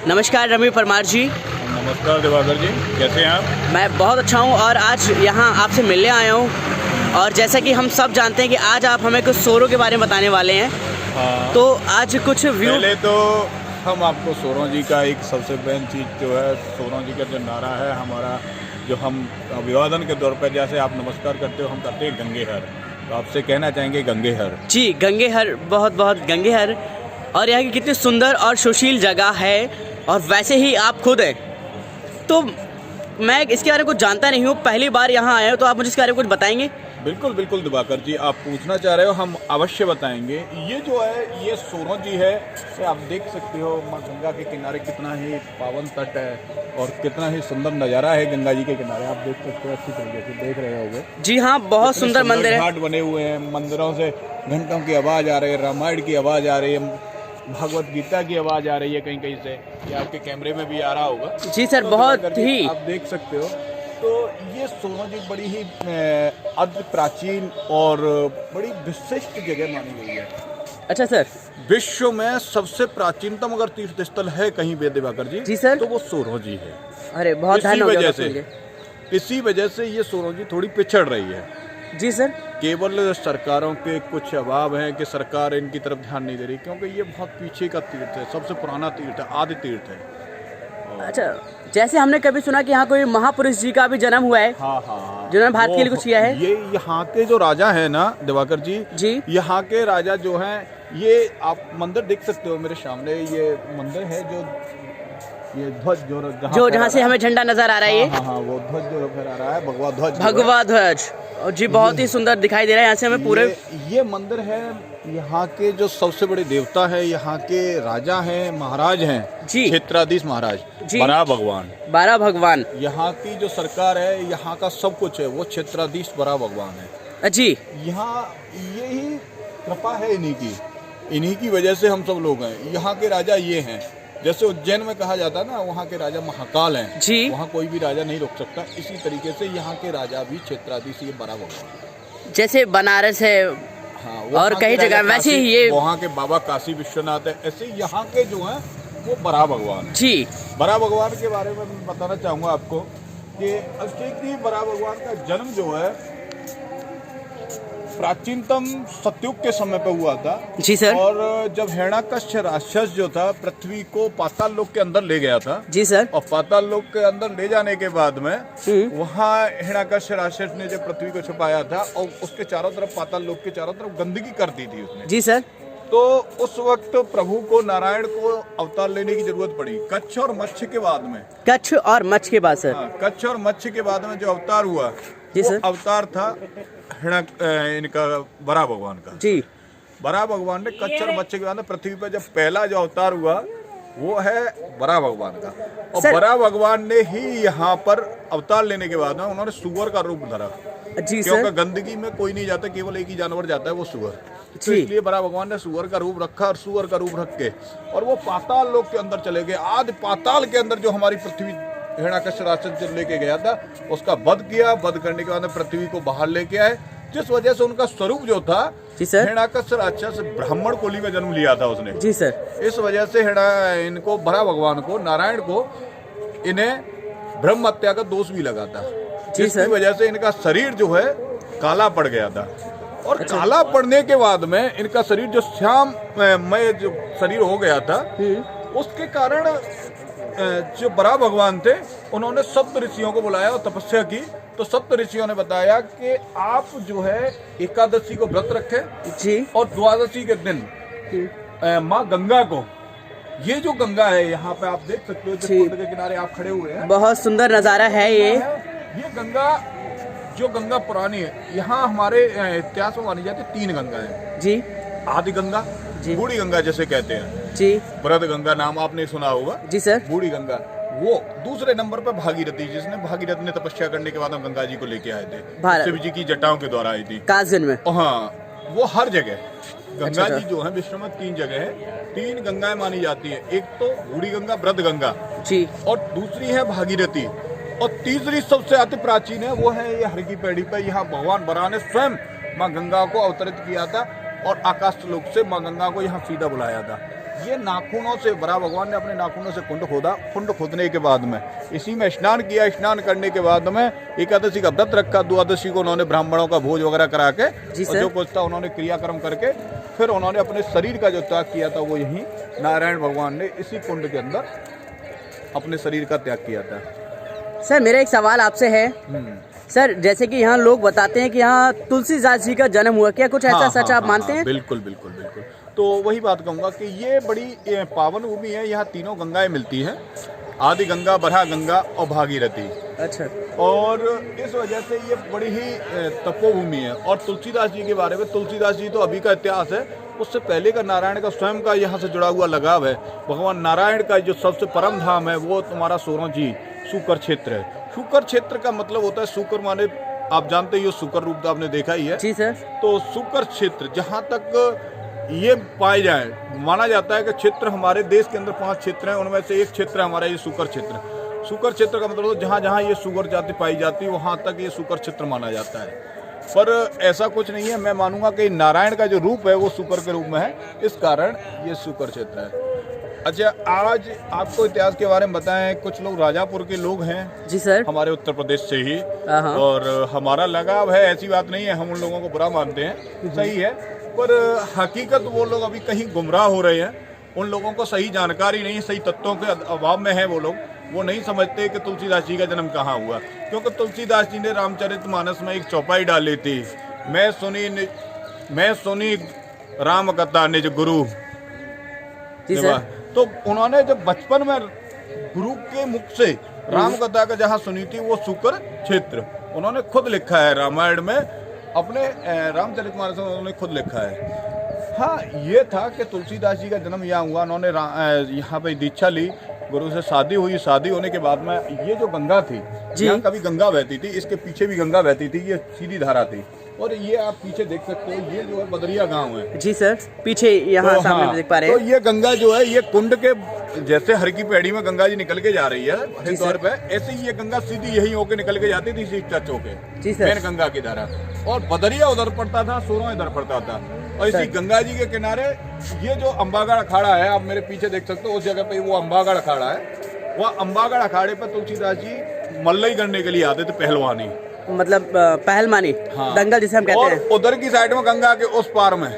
नमस्कार रवि परमार जी। नमस्कार दिवाकर जी, कैसे हैं आप? मैं बहुत अच्छा हूँ और आज यहाँ आपसे मिलने आया हूँ। और जैसा कि हम सब जानते हैं कि आज आप हमें कुछ सोरों के बारे में बताने वाले हैं। हाँ। तो आज कुछ व्यू। पहले तो हम आपको सोरों जी का एक सबसे मेन चीज़ जो है, सोरों जी का जो नारा है हमारा, जो हम अभिवादन के तौर पर जैसे आप नमस्कार करते हो, हम करते हैं गंगे हर। तो आपसे कहना चाहेंगे गंगे हर। जी, गंगे हर, बहुत बहुत गंगे हर। और यहाँ की कितनी सुंदर और सुशील जगह है, और वैसे ही आप खुद हैं। तो मैं इसके बारे में कुछ जानता नहीं हूँ, पहली बार यहाँ आया हूँ, तो आप मुझे इसके बारे में कुछ बताएंगे? बिल्कुल बिल्कुल दिवाकर जी, आप पूछना चाह रहे हो, हम अवश्य बताएंगे। ये जो है, ये सोरों जी है, ये आप देख सकते हो माँ गंगा के किनारे कितना ही पावन तट है और कितना ही सुंदर नज़ारा है गंगा जी के किनारे। आप देख सकते हो, अच्छी तरीके से देख रहे होंगे। जी हाँ, बहुत सुंदर मंदिर है। घाट बने हुए हैं, मंदिरों से घंटों की आवाज़ आ रही है, रामायण की आवाज़ आ रही है, भगवत गीता की आवाज़ आ रही है कहीं कहीं से। ये आपके कैमरे में भी आ रहा होगा। जी सर, तो बहुत ही आप देख सकते हो। तो ये सोरों जी बड़ी ही अति प्राचीन और बड़ी विशिष्ट जगह मानी गई है। अच्छा सर। विश्व में सबसे प्राचीनतम अगर तीर्थ स्थल है कहीं पे दिवाकर जी, जी सर, तो वो सोरों जी है। अरे बहुत इसी वजह से ये सोरों जी थोड़ी पिछड़ रही है। जी सर। केवल सरकारों के कुछ अभाव हैं कि सरकार इनकी तरफ ध्यान नहीं दे रही, क्योंकि ये बहुत पीछे का तीर्थ है, सबसे पुराना तीर्थ है, आदि तीर्थ है। अच्छा, जैसे हमने कभी सुना कि यहाँ कोई महापुरुष जी का भी जन्म हुआ है। हाँ हाँ, जिन्होंने भारत के लिए कुछ किया है। ये यहाँ के जो राजा है ना दिवाकर जी, यहाँ के राजा जो हैं, ये आप मंदिर देख सकते हो मेरे सामने। ये मंदिर है जो ये ध्वज जो जहाँ से हमें झंडा नजर आ रहा है। हाँ, हाँ, वो ध्वज जो फहरा रहा है, भगवा ध्वज जी, बहुत ही सुंदर दिखाई दे रहा है यहाँ से हमें पूरे। ये मंदिर है, यहाँ के जो सबसे बड़े देवता है, यहाँ के राजा हैं, महाराज हैं जी, क्षेत्राधीश महाराज जी, 12 भगवान। 12 भगवान। यहाँ की जो सरकार है, यहाँ का सब कुछ है, वो क्षेत्राधीश 12 भगवान है जी। यहाँ यही कृपा है इन्हीं की वजह से हम सब लोग हैं। यहाँ के राजा ये हैं, जैसे उज्जैन में कहा जाता है ना, वहाँ के राजा महाकाल हैं जी, वहाँ कोई भी राजा नहीं रोक सकता। इसी तरीके से यहाँ के राजा भी क्षेत्राधीश ये 12 भगवान, जैसे बनारस है। हाँ, और कई जगह वैसे ही ये वहाँ के बाबा काशी विश्वनाथ है, ऐसे यहाँ के जो हैं वो 12 भगवान जी। 12 भगवान के बारे में मैं बताना चाहूँगा आपको कि अष्टोक्ति 12 भगवान का जन्म जो है प्राचीनतम सतयुग के समय पे हुआ था जी सर। और जब हिरण्याकश्यप राक्षस जो था पृथ्वी को पाताल लोक के अंदर ले गया था जी सर। और पाताल लोक के अंदर ले जाने के बाद में वहाँ हिरण्याकश्यप राक्षस ने जब पृथ्वी को छुपाया था और उसके चारों तरफ, पाताल लोक के चारों तरफ गंदगी कर दी थी उसने जी सर। तो उस वक्त प्रभु को, नारायण को अवतार लेने की जरूरत पड़ी। कच्छ और मत्स्य के बाद में, कच्छ और मत्स्य के बाद सर, कच्छ और मत्स्य के बाद में जो अवतार हुआ जी सर, अवतार था इनका 12 भगवान का जी। 12 भगवान ने कच्छ और मत्स्य के बाद पृथ्वी पर जब पहला जो अवतार हुआ वो है 12 भगवान का। और 12 भगवान ने ही यहाँ पर अवतार लेने के बाद में उन्होंने सुअर का रूप धरा जी, क्योंकि गंदगी में कोई नहीं जाता, केवल एक ही जानवर जाता है, वो सुअर। तो इसलिए 12 भगवान ने सुअर का रूप रखा, और सुअर का रूप रख के और वो पाताल लोक के अंदर चले गए। आदि पाताल के अंदर जो हमारी पृथ्वी हिरण्याकश्यप राक्षस जब लेके गया था, उसका वध किया। वध करने के बाद पृथ्वी को बाहर लेके आए, जिस वजह से उनका स्वरूप जो था हिरण्याकश्यप राक्षस ब्राह्मण कुली में जन्म लिया था उसने जी सर। इस वजह से इनको 12 भगवान को, नारायण को, इन्हें ब्रह्म हत्या का दोष भी लगा था, जिसकी वजह से इनका शरीर जो है काला पड़ गया था। और काला पड़ने के बाद में इनका शरीर जो श्याममय जो शरीर हो गया था, उसके कारण जो 12 भगवान थे उन्होंने सप्त ऋषियों को बुलाया और तपस्या की। तो सप्त ऋषियों ने बताया कि आप जो है एकादशी को व्रत रखें जी, और द्वादशी के दिन माँ गंगा को, ये जो गंगा है यहाँ पे आप देख सकते हो, जिस कुंड के किनारे आप खड़े हुए हैं, बहुत सुंदर नजारा है ये गंगा, जो गंगा पुरानी है, यहाँ हमारे इतिहास में मानी जाती है 3 गंगा है जी। आदि गंगा, बूढ़ी गंगा जैसे कहते हैं जी, बृहद गंगा नाम आपने सुना होगा जी सर। बूढ़ी गंगा, वो दूसरे नंबर पर भागीरथी, जिसने भागीरथ ने तपस्या करने के बाद हम गंगा जी को लेके आए थे, शिव जी की जटाओं के द्वारा आई थी कासगंज में। हाँ, वो हर जगह गंगा जी जो है विश्व में 3 जगह है, 3 गंगाएं मानी जाती है। एक तो बूढ़ी गंगा, बृहद गंगा जी, और दूसरी है भागीरथी, और तीसरी सबसे अति प्राचीन है, वो है ये हर की पैड़ी पर। यहाँ भगवान बराह ने स्वयं माँ गंगा को अवतरित किया था और आकाश लोक से माँ गंगा को यहाँ सीधा बुलाया था। ये नाखूनों से बड़ा भगवान ने अपने नाखूनों से कुंड खोदा। कुंड खोदने के बाद में इसी में स्नान किया। स्नान करने के बाद में एकादशी का व्रत रखा। द्वादशी को उन्होंने ब्राह्मणों का भोज वगैरह करा के और जो कुछ था उन्होंने क्रियाक्रम करके फिर उन्होंने अपने शरीर का जो त्याग किया था वो यही नारायण भगवान ने इसी कुंड के अंदर अपने शरीर का त्याग किया था। सर मेरा एक सवाल आपसे है सर, जैसे कि यहाँ लोग बताते हैं कि यहाँ तुलसीदास जी का जन्म हुआ, क्या कुछ ऐसा सच आप मानते हैं? बिल्कुल बिल्कुल बिल्कुल। तो वही बात कहूँगा कि ये बड़ी पावन भूमि है। यहाँ तीनों गंगाएं मिलती हैं, आदि गंगा, बरहा गंगा और भागीरथी। अच्छा। और इस वजह से ये बड़ी ही तपोभूमि है। और तुलसीदास जी के बारे में, तुलसीदास जी तो अभी का इतिहास है, उससे पहले का नारायण का स्वयं का यहाँ से जुड़ा हुआ लगाव है। भगवान नारायण का जो सबसे परम धाम है वो तुम्हारा सोरोजी शुकर क्षेत्र है। शुकर क्षेत्र का मतलब होता है, शुकर माने आप जानते ही हो, शुकर रूप तो आपने देखा ही है। जी सर। तो शुकर क्षेत्र जहाँ तक ये पाए जाए, माना जाता है कि क्षेत्र हमारे देश के अंदर 5 क्षेत्र हैं, उनमें से एक क्षेत्र है हमारा ये शुकर क्षेत्र। शुकर क्षेत्र का मतलब जहाँ जहाँ ये शुगर जाति पाई जाती है वहाँ तक ये शुकर क्षेत्र माना जाता है। पर ऐसा कुछ नहीं है। मैं मानूंगा कि नारायण का जो रूप है वो शुकर के रूप में है, इस कारण ये शुकर क्षेत्र है। अच्छा, आज आपको इतिहास के बारे में बताएं। कुछ लोग राजापुर के लोग हैं। जी सर। हमारे उत्तर प्रदेश से ही, और हमारा लगाव है, ऐसी बात नहीं है, हम उन लोगों को बुरा मानते हैं, सही है। पर हकीकत वो लोग अभी कहीं गुमराह हो रहे हैं। उन लोगों को सही जानकारी नहीं, सही तत्वों के अभाव में है वो लोग। वो नहीं समझते कि तुलसीदास जी का जन्म कहाँ हुआ, क्योंकि तुलसीदास जी ने रामचरितमानस में एक चौपाई डाली थी, मैं सुनी राम कथा निज गुरु। तो उन्होंने जब बचपन में गुरु के मुख से राम कथा का जहाँ सुनी थी वो शुकर क्षेत्र उन्होंने खुद लिखा है रामायण में, अपने रामचरितमानस में उन्होंने खुद लिखा है। हाँ, ये था कि तुलसीदास जी का जन्म यहाँ हुआ। उन्होंने यहाँ पे दीक्षा ली, गुरु से शादी हुई। शादी होने के बाद में ये जो गंगा थी, यहाँ कभी गंगा बहती थी, इसके पीछे भी गंगा बहती थी, ये सीधी धारा थी। और ये आप पीछे देख सकते हो, ये जो है बदरिया गांव है। जी सर, पीछे यहाँ तो सामने देख पा रहे हैं। तो ये गंगा जो है ये कुंड के जैसे हर की पेड़ी में गंगा जी निकल के जा रही है हरिद्वार पे, ऐसे ही ये गंगा सीधी यही होके निकल के जाती थी सीधा चौके, मेन गंगा की धारा। और बदरिया उधर पड़ता था, सोरो इधर पड़ता था। और इसी गंगा जी के किनारे ये जो अंबागढ़ अखाड़ा है, आप मेरे पीछे देख सकते हो, उस जगह पे वो अंबागढ़ अखाड़ा है। वह अंबागढ़ अखाड़े पर तुलसीदास जी मल्लई करने के लिए आते थे, पहलवानी, मतलब पहलवानी, दंगल जिसे हम कहते हैं। उधर की साइड में गंगा के उस पार में